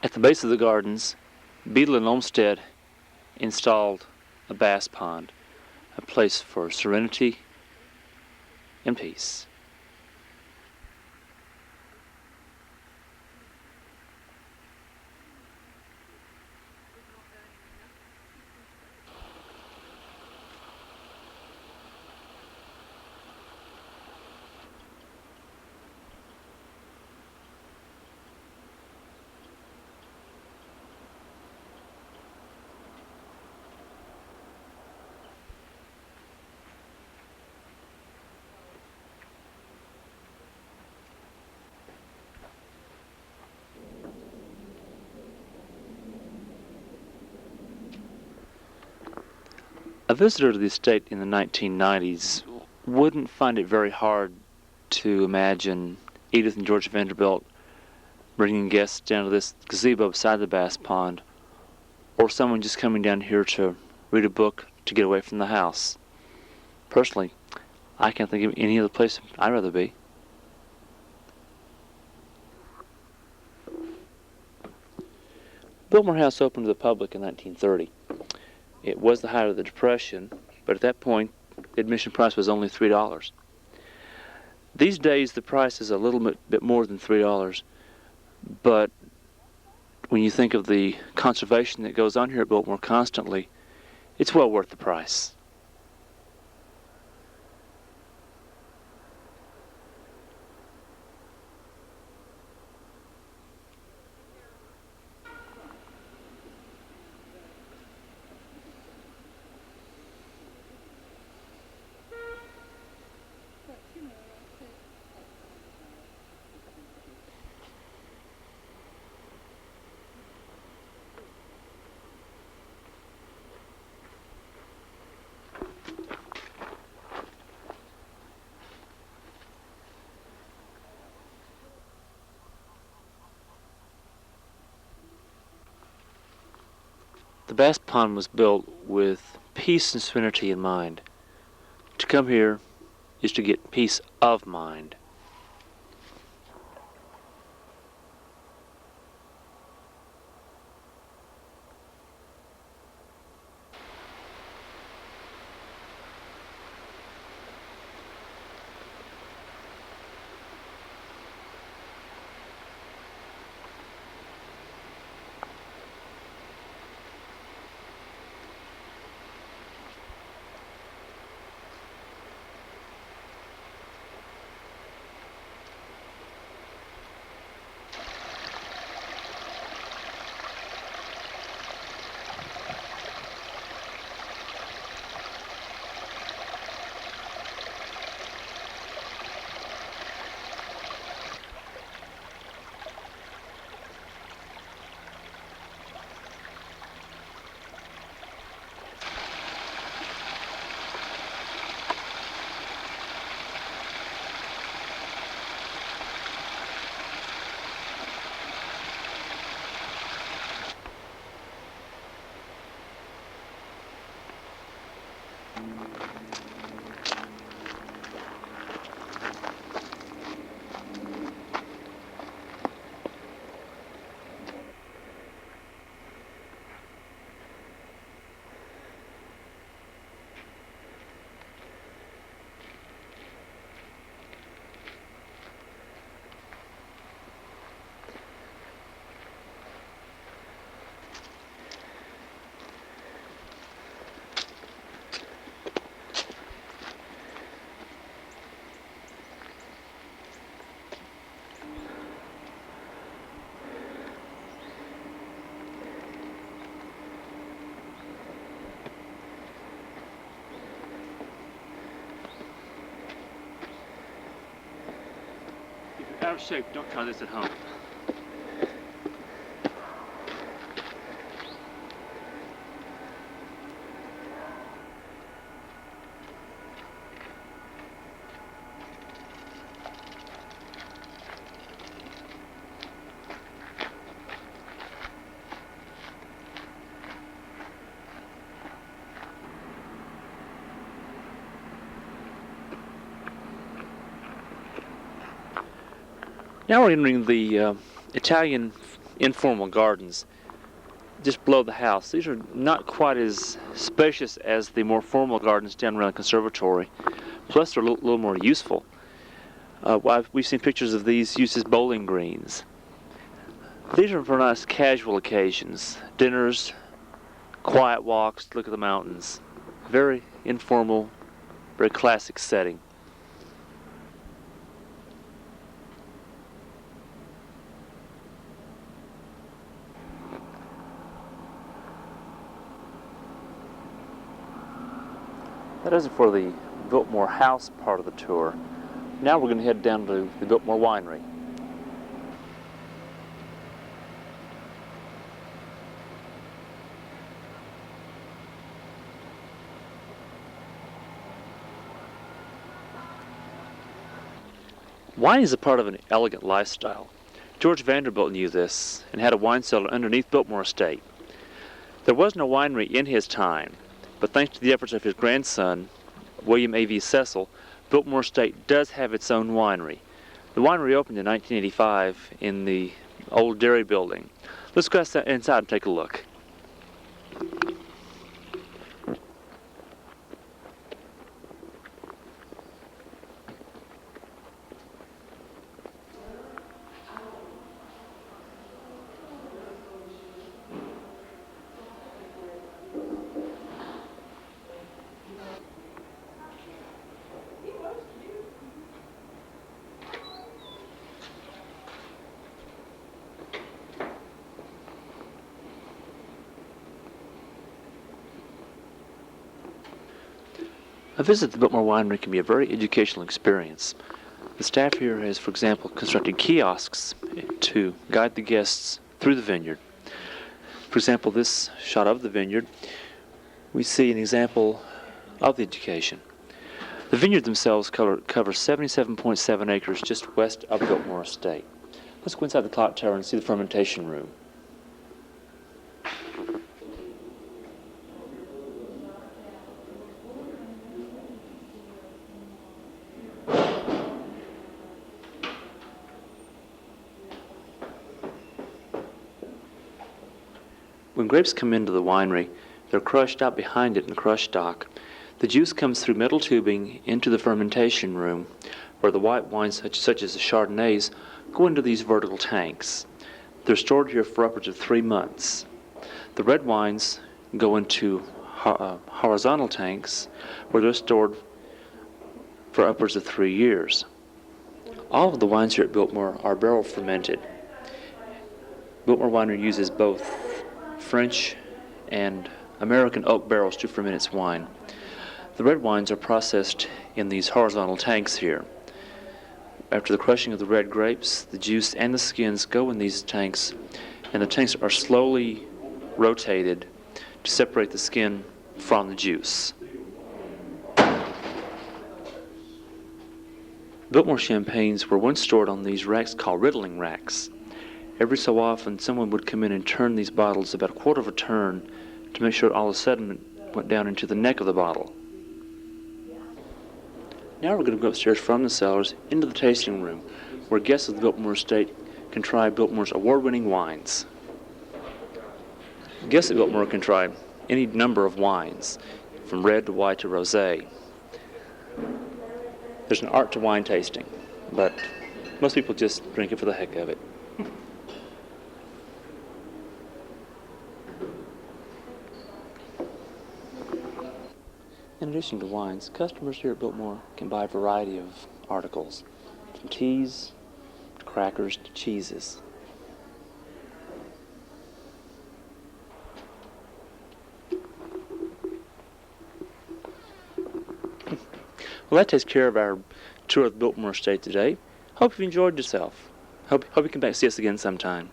At the base of the gardens, Beadle and Olmsted installed a bass pond, a place for serenity and peace. A visitor to the estate in the 1990s wouldn't find it very hard to imagine Edith and George Vanderbilt bringing guests down to this gazebo beside the bass pond, or someone just coming down here to read a book to get away from the house. Personally, I can't think of any other place I'd rather be. Biltmore House opened to the public in 1930. It was the height of the Depression, but at that point, the admission price was only $3. These days, the price is a little bit more than $3, but when you think of the conservation that goes on here at Biltmore constantly, it's well worth the price. The bass pond was built with peace and serenity in mind. To come here is to get peace of mind. If you're out of shape, don't try this at home. Now we're entering the Italian informal gardens just below the house. These are not quite as spacious as the more formal gardens down around the conservatory. Plus, they're a little more useful. We've seen pictures of these used as bowling greens. These are for nice casual occasions. Dinners, quiet walks, look at the mountains. Very informal, very classic setting. That does it for the Biltmore House part of the tour. Now we're going to head down to the Biltmore Winery. Wine is a part of an elegant lifestyle. George Vanderbilt knew this and had a wine cellar underneath Biltmore Estate. There was no winery in his time, but thanks to the efforts of his grandson, William A.V. Cecil, Biltmore Estate does have its own winery. The winery opened in 1985 in the old dairy building. Let's go inside and take a look. A visit to the Biltmore Winery can be a very educational experience. The staff here has, for example, constructed kiosks to guide the guests through the vineyard. For example, this shot of the vineyard, we see an example of the education. The vineyard themselves cover 77.7 acres just west of Biltmore Estate. Let's go inside the clock tower and see the fermentation room. When grapes come into the winery, they're crushed out behind it in crush stock. The juice comes through metal tubing into the fermentation room, where the white wines, such as the Chardonnays, go into these vertical tanks. They're stored here for upwards of 3 months. The red wines go into horizontal tanks, where they're stored for upwards of 3 years. All of the wines here at Biltmore are barrel fermented. Biltmore Winery uses both French and American oak barrels to ferment its wine. The red wines are processed in these horizontal tanks here. After the crushing of the red grapes, the juice and the skins go in these tanks, and the tanks are slowly rotated to separate the skin from the juice. Biltmore champagnes were once stored on these racks called riddling racks. Every so often, someone would come in and turn these bottles about a quarter of a turn to make sure all the sediment went down into the neck of the bottle. Now we're going to go upstairs from the cellars into the tasting room, where guests of the Biltmore Estate can try Biltmore's award-winning wines. Guests at Biltmore can try any number of wines, from red to white to rosé. There's an art to wine tasting, but most people just drink it for the heck of it. In addition to wines, customers here at Biltmore can buy a variety of articles, from teas to crackers to cheeses. Well, that takes care of our tour of the Biltmore Estate today. Hope you enjoyed yourself. Hope you come back and see us again sometime.